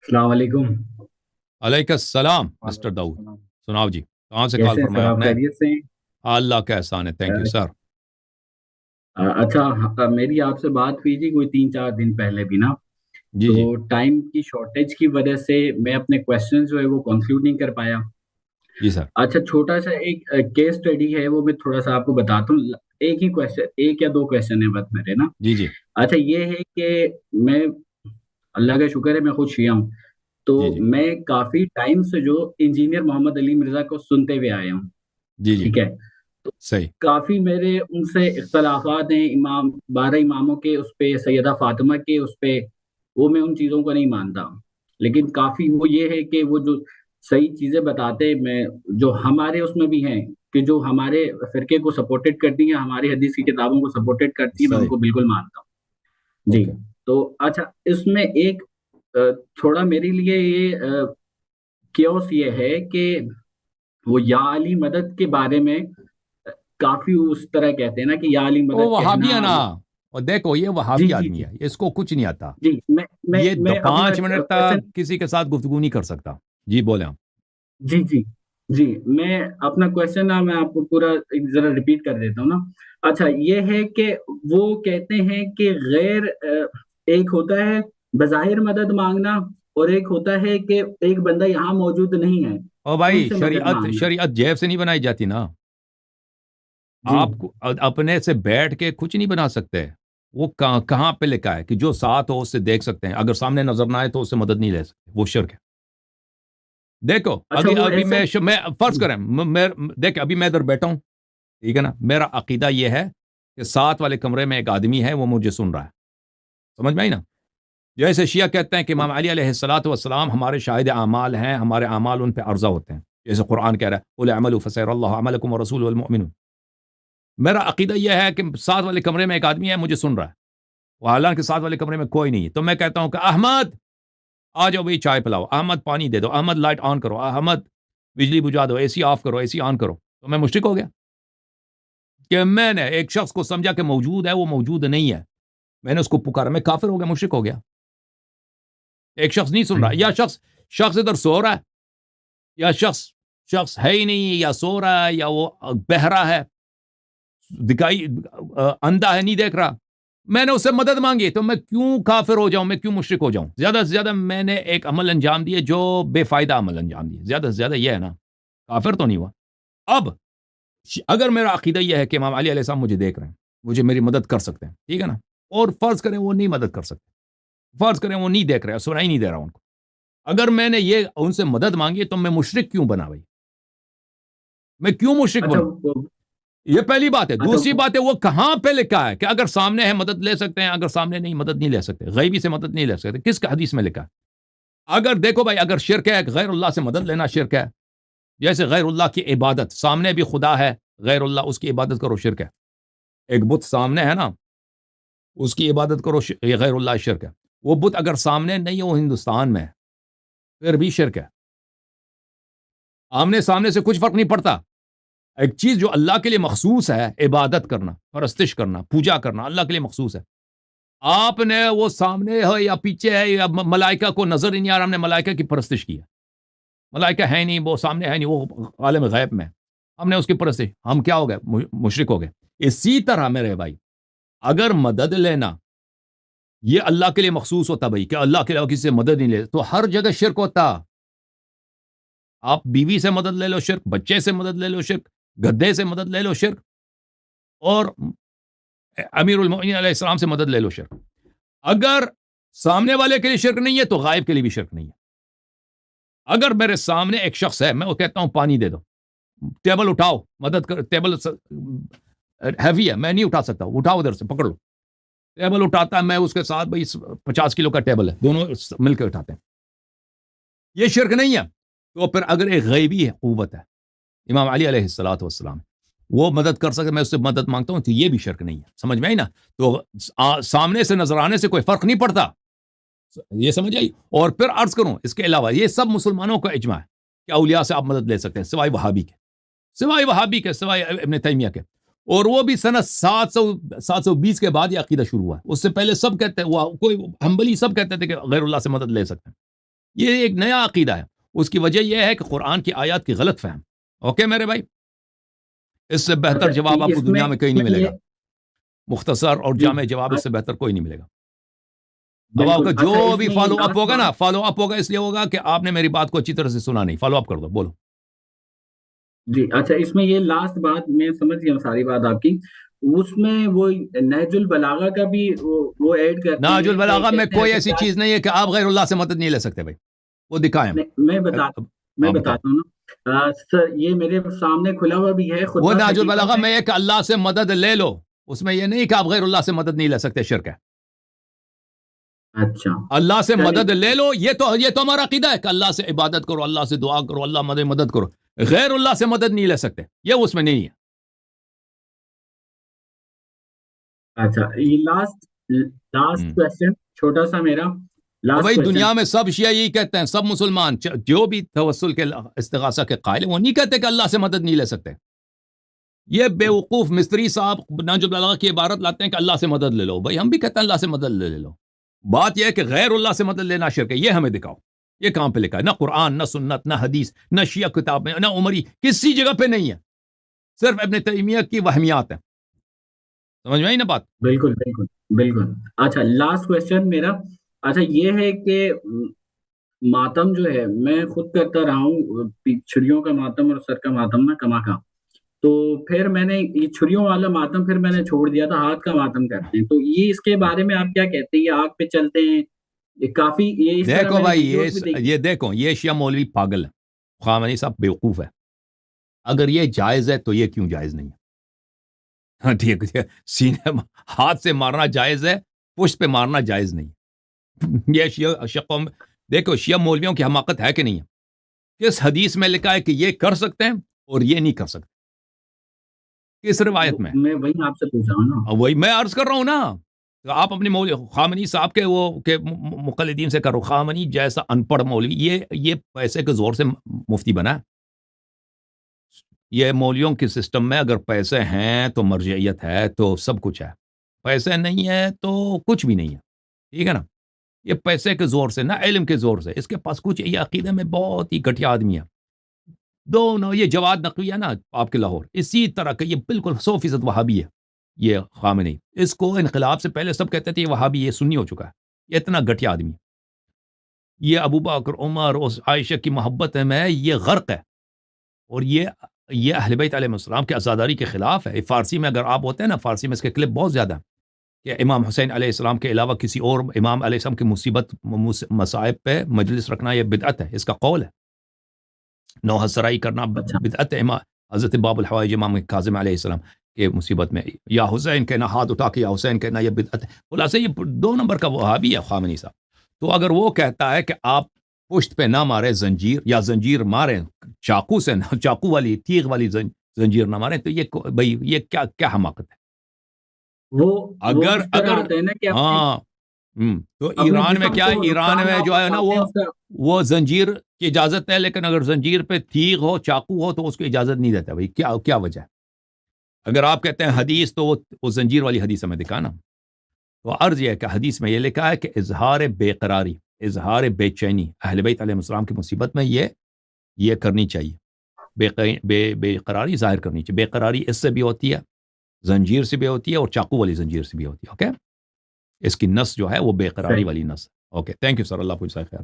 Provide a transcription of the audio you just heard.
السلام علیکم۔ علیک السلام مسٹر وعلیکم داؤد، السلام۔ سناؤ جی، کہاں سے کال کیسے ہیں سر؟ فرمایا آپ آپ نے؟ خیریت سے ہیں؟ اللہ کا احسان ہے، تھینک یو سر۔ اچھا، میری آپ سے بات ہوئی تھی کوئی 3 4 دن پہلے بھی نا، جی تو جی ٹائم کی شارٹیج کی وجہ سے میں اپنے کوشچن جو ہے وہ کنکلوڈ نہیں کر پایا۔ جی سر۔ اچھا، چھوٹا سا ایک کیس اسٹڈی ہے، وہ میں تھوڑا سا آپ کو بتاتا ہوں۔ ایک ہی کوشچن، ایک یا دو کوشچن ہیں بس میرے نا۔ جی جی اچھا، یہ ہے کہ میں، اللہ کا شکر ہے، میں خود شیعہ ہوں، تو جی جی میں کافی ٹائم سے جو انجینئر محمد علی مرزا کو سنتے ہوئے آیا ہوں، جی جی ٹھیک ہے؟ تو صحیح۔ کافی میرے ان سے اختلافات ہیں، 12 اماموں کے اس پہ، سیدہ فاطمہ کے اس پہ، وہ میں ان چیزوں کو نہیں مانتا، لیکن کافی وہ یہ ہے کہ وہ جو صحیح چیزیں بتاتے، میں جو ہمارے اس میں بھی ہیں، کہ جو ہمارے فرقے کو سپورٹڈ کرتی ہیں، ہماری حدیث کی کتابوں کو سپورٹڈ کرتی ہیں، میں ان صحیح۔ کو بالکل مانتا ہوں جی۔ اوکے۔ تو اچھا، اس میں ایک تھوڑا میرے لیے یہ کیوس یہ ہے کہ وہ یا علی مدد کے بارے میں کافی اس طرح کہتے ہیں نا، کہ یا علی وہ مدد وہابی کہنا ہے نا، اور دیکھو یہ جی وہابی جی آدمی جی ہے، اس کو کچھ نہیں آتا۔ جی یہ میں اپنا 5 منٹ کوشچن، تک کسی کے ساتھ گفتگو نہیں کر سکتا۔ جی بولیں آپ۔ جی جی جی میں اپنا کوشچن نا، میں آپ کو پورا ایک ذرا ریپیٹ کر دیتا ہوں نا۔ اچھا، یہ ہے کہ وہ کہتے ہیں کہ غیر ایک ہوتا ہے بظاہر مدد مانگنا، اور ایک ہوتا ہے کہ ایک بندہ یہاں موجود نہیں ہے، او ان بھائی، سے مدد شریعت مانگنا۔ شریعت جیب سے نہیں بنائی جاتی نا۔ جی آپ کو اپنے سے بیٹھ کے کچھ نہیں بنا سکتے۔ وہ کہاں کہاں پہ لکھا ہے کہ جو ساتھ ہو اس سے دیکھ سکتے ہیں، اگر سامنے نظر نہ آئے تو اس سے مدد نہیں لے سکتے؟ وہ شرک ہے۔ دیکھو اچھا، ابھی وہ ابھی ایسے میں فرض جی کریں دیکھ ابھی میں ادھر بیٹھا ہوں، ٹھیک ہے نا، میرا عقیدہ یہ ہے کہ ساتھ والے کمرے میں ایک آدمی ہے، وہ مجھے سن رہا ہے، سمجھ میں آئی نا؟ جیسے شیعہ کہتے ہیں کہ امام علی علیہ الصلوۃ والسلام ہمارے شاہد اعمال ہیں، ہمارے اعمال ان پہ عرضہ ہوتے ہیں، جیسے قرآن کہہ رہا ہے قل اعملوا فسيرى الله عملكم ورسوله والمؤمنون۔ میرا عقیدہ یہ ہے کہ ساتھ والے کمرے میں ایک آدمی ہے، مجھے سن رہا ہے، وہ حالانکہ ساتھ والے کمرے میں کوئی نہیں ہے، تو میں کہتا ہوں کہ احمد آ جاؤ بھائی، چائے پلاؤ، احمد پانی دے دو، احمد لائٹ آن کرو، احمد بجلی بجھا دو، اے سی آف کرو، اے سی آن کرو، تو میں مشرک ہو گیا؟ کہ میں نے ایک شخص کو سمجھا کہ موجود ہے، وہ موجود نہیں ہے، میں نے اس کو پکارا، میں کافر ہو گیا، مشرک ہو گیا؟ ایک شخص نہیں سن رہا، یا شخص ادھر سو رہا ہے، یا شخص ہے ہی نہیں، یا سو رہا ہے، یا وہ بہرا ہے، دکھائی اندھا ہے، نہیں دیکھ رہا، میں نے اس سے مدد مانگی، تو میں کیوں کافر ہو جاؤں، میں کیوں مشرک ہو جاؤں؟ زیادہ سے زیادہ میں نے ایک عمل انجام دیے جو بے فائدہ عمل انجام دیے، زیادہ سے زیادہ یہ ہے نا، کافر تو نہیں ہوا۔ اب اگر میرا عقیدہ یہ ہے کہ امام علی علیہ السلام مجھے دیکھ رہے ہیں، مجھے میری مدد کر سکتے ہیں، ٹھیک ہے نا، اور فرض کریں وہ نہیں مدد کر سکتے، فرض کریں وہ نہیں دیکھ رہے، سنائی نہیں دے رہا ان کو، اگر میں نے یہ ان سے مدد مانگی تو میں مشرک کیوں بنا بھائی؟ میں کیوں مشرک اچھا بنوں؟ یہ پہلی بات ہے۔ اچھا دوسری بات ہے، وہ کہاں پہ لکھا ہے کہ اگر سامنے ہے مدد لے سکتے ہیں، اگر سامنے نہیں مدد نہیں لے سکتے، غیبی سے مدد نہیں لے سکتے؟ کس کا حدیث میں لکھا ہے؟ اگر دیکھو بھائی، اگر شرک ہے، غیر اللہ سے مدد لینا شرک ہے، جیسے غیر اللہ کی عبادت، سامنے بھی خدا ہے، غیر اللہ اس کی عبادت کرو، شرک ہے۔ ایک بت سامنے ہے نا، اس کی عبادت کرو، یہ غیر اللہ شرک ہے۔ وہ بت اگر سامنے نہیں ہے، وہ ہندوستان میں ہے، پھر بھی شرک ہے۔ آمنے سامنے سے کچھ فرق نہیں پڑتا۔ ایک چیز جو اللہ کے لیے مخصوص ہے، عبادت کرنا، پرستش کرنا، پوجا کرنا، اللہ کے لیے مخصوص ہے۔ آپ نے وہ سامنے ہے یا پیچھے ہے، یا ملائکہ کو نظر ہی نہیں آ رہا، ہم نے ملائکہ کی پرستش کی ہے، ملائکہ ہے نہیں، وہ سامنے ہے نہیں، وہ عالم غیب میں، ہم نے اس کی پرستش، ہم کیا ہو گئے؟ مشرک ہو گئے۔ اسی طرح میرے بھائی، اگر مدد لینا یہ اللہ کے لیے مخصوص ہوتا بھائی، کہ اللہ کے علاوہ کسی سے مدد نہیں لے، تو ہر جگہ شرک ہوتا۔ آپ بیوی سے مدد لے لو شرک، بچے سے مدد لے لو شرک، گدھے سے مدد لے لو شرک، اور امیر المؤمنین علیہ السلام سے مدد لے لو شرک۔ اگر سامنے والے کے لیے شرک نہیں ہے تو غائب کے لیے بھی شرک نہیں ہے۔ اگر میرے سامنے ایک شخص ہے، میں وہ کہتا ہوں پانی دے دو، ٹیبل اٹھاؤ، مدد کر، ٹیبل ہیوی ہے، میں نہیں اٹھا سکتا، اٹھاؤ ادھر سے، پکڑ لو، ٹیبل اٹھاتا ہے، میں اس کے ساتھ، بھائی 50 کلو کا ٹیبل ہے، دونوں مل کے اٹھاتے ہیں، یہ شرک نہیں ہے۔ تو پھر اگر ایک غیبی ہے قوت ہے، امام علی علیہ الصلوۃ والسلام، وہ مدد کر سکے، میں اس سے مدد مانگتا ہوں، تو یہ بھی شرک نہیں ہے، سمجھ میں آئی نا؟ تو سامنے سے نظر آنے سے کوئی فرق نہیں پڑتا، یہ سمجھ آئی؟ اور پھر عرض کروں، اس کے علاوہ یہ سب مسلمانوں کا اجماع ہے کہ اولیاء سے آپ مدد لے سکتے ہیں، سوائے وہابی کے، سوائے ابن تیمیہ کے، اور وہ بھی سنہ 720 کے بعد یہ عقیدہ شروع ہوا ہے، اس سے پہلے سب کہتے ہیں، وہ کوئی حنبلی سب کہتے تھے کہ غیر اللہ سے مدد لے سکتے ہیں۔ یہ ایک نیا عقیدہ ہے. اس کی وجہ یہ ہے کہ قرآن کی آیات کی غلط فہم. اوکے میرے بھائی, اس سے بہتر جواب آپ کو دنیا میں کہیں نہیں ملے گا. مختصر اور جامع جواب اس سے بہتر کوئی نہیں ملے گا. اب آپ کا جو بھی فالو اپ ہوگا نا, فالو اپ ہوگا اس لیے ہوگا کہ آپ نے میری بات کو اچھی طرح سے سنا نہیں. فالو اپ کر دو, بولو. جی اچھا, اس میں یہ لاسٹ بات میں سمجھ گیا ہوں ساری بات آپ کی. اس میں وہ نہج البلاغہ کا بھی وہ ایڈ کرتے ہیں. نہج البلاغہ میں کوئی ایسی چیز نہیں ہے کہ آپ غیر اللہ سے مدد نہیں لے سکتے بھائی. وہ دکھائیں. میں بتاتا ہوں نا سر, یہ میرے سامنے کھلا ہوا بھی ہے. وہ نہج البلاغہ میں یہ کہ اللہ سے مدد لے لو, اس میں یہ نہیں کہ آپ غیر اللہ سے مدد نہیں لے سکتے. شرک ہے. اچھا, اللہ سے مدد لے لو, یہ تو ہمارا عقیدہ ہے کہ اللہ سے عبادت کرو, اللہ سے دعا کرو, اللہ مدد کرو. غیر اللہ سے مدد نہیں لے سکتے, یہ اس میں نہیں ہے. اچھا, یہ لاسٹ کوسچن چھوٹا سا میرا بھائی. دنیا میں سب شیعہ یہی کہتے ہیں, سب مسلمان جو بھی توسل کے استغاثہ کے قائل ہیں وہ نہیں کہتے کہ اللہ سے مدد نہیں لے سکتے. یہ بیوقوف مستری صاحب نہج البلاغہ کی عبارت لاتے ہیں کہ اللہ سے مدد لے لو. بھائی ہم بھی کہتے ہیں اللہ سے مدد لے لو. بات یہ ہے کہ غیر اللہ سے مدد لینا شرک ہے. یہ ہمیں دکھاؤ, یہ کہاں پہ لکھا ہے؟ نہ قرآن, نہ سنت, نہ حدیث, نہ شیعہ کتاب میں, نہ عمری, کسی جگہ پہ نہیں ہے. صرف ابن تیمیہ کی وہمیات ہیں. سمجھ میں آئی نا بات؟ بالکل بالکل بالکل. اچھا, لاسٹ کوسچن میرا اچھا یہ ہے کہ ماتم جو ہے میں خود کرتا رہا ہوں, چھریوں کا ماتم اور سر کا ماتم نا کما کا. تو پھر میں نے یہ چھریوں والا ماتم پھر میں نے چھوڑ دیا تھا, ہاتھ کا ماتم کرتے ہیں. تو یہ اس کے بارے میں آپ کیا کہتے ہیں؟ یہ آگ پہ چلتے ہیں, یہ کافی یہ دیکھو بھائی, یہ دیکھو, یہ شیعہ مولوی پاگل ہے. خامنہئی صاحب بیوقوف ہے. اگر یہ جائز ہے تو یہ کیوں جائز نہیں ہے؟ ہاں ٹھیک ہے, سینے ہاتھ سے مارنا جائز ہے, پشت پہ مارنا جائز نہیں. یہ شیعہ دیکھو, شیعہ مولویوں کی حماقت ہے کہ نہیں ہے؟ کس حدیث میں لکھا ہے کہ یہ کر سکتے ہیں اور یہ نہیں کر سکتے؟ کس روایت میں؟ میں وہی آپ سے پوچھ رہا ہوں نا. وہی میں عرض کر رہا ہوں نا. آپ اپنے خامنہئی صاحب کے کے مقلدین سے کرو. خامنہئی جیسا ان پڑھ مولوی یہ پیسے کے زور سے مفتی بنا. یہ مولویوں کے سسٹم میں اگر پیسے ہیں تو مرجعیت ہے, تو سب کچھ ہے. پیسے نہیں ہے تو کچھ بھی نہیں ہے. ٹھیک ہے نا. یہ پیسے کے زور سے, نہ علم کے زور سے. اس کے پاس کچھ, یہ عقیدے میں بہت ہی گھٹیا آدمی ہے. دونوں, یہ جواد نقوی ہے نا آپ کے لاہور, اسی طرح کا یہ بالکل 100% وہابی ہے یہ خامنہئی. اس کو انقلاب سے پہلے سب کہتے تھے یہ وہابی, یہ سنی ہو چکا ہے. یہ اتنا گھٹیا آدمی. یہ ابو بکر, عمر اور عائشہ کی محبت میں یہ غرق ہے. اور یہ اہل بیت علیہ السلام کے عزاداری کے خلاف ہے. فارسی میں اگر آپ ہوتے ہیں نا, فارسی میں اس کے کلپ بہت زیادہ ہیں کہ امام حسین علیہ السلام کے علاوہ کسی اور امام علیہ السلام کی مصیبت مصائب پہ مجلس رکھنا یہ بدعت ہے. اس کا قول ہے. نوحہ سرائی کرنا بدعت ہے. حضرت باب الحوائج امام کاظم علیہ السلام کے مصیبت میں یا حسین کہنا, ہاتھ اٹھا کے یا حسین کہنا, یہ بدعت ہے. خلاصہ یہ 2 نمبر کا وہابی ہے خامنہئی صاحب. تو اگر وہ کہتا ہے کہ آپ پشت پہ نہ مارے زنجیر, یا زنجیر ماریں چاقو سے, چاقو والی تیغ والی زنجیر نہ ماریں, تو یہ بھائی یہ کیا حماقت ہے؟ وہ اگر ہاں تو ایران میں کیا ہے, ایران میں جو ہے نا وہ زنجیر کی اجازت ہے, لیکن اگر زنجیر پہ تیغ ہو, چاقو ہو, تو اس کو اجازت نہیں دیتا. بھائی کیا وجہ ہے؟ اگر آپ کہتے ہیں حدیث, تو وہ زنجیر والی حدیث ہمیں دکھانا. تو عرض یہ ہے کہ حدیث میں یہ لکھا ہے کہ اظہار بے قراری, اظہار بے چینی اہل بیت علیہ السلام کی مصیبت میں یہ کرنی چاہیے. بے قراری ظاہر کرنی چاہیے. بے قراری اس سے بھی ہوتی ہے, زنجیر سے بھی ہوتی ہے, اور چاقو والی زنجیر سے بھی ہوتی ہے. اوکے, اس کی نس جو ہے وہ بے قراری والی نس. اوکے, تھینک یو سر, اللہ کو جزائے خیر.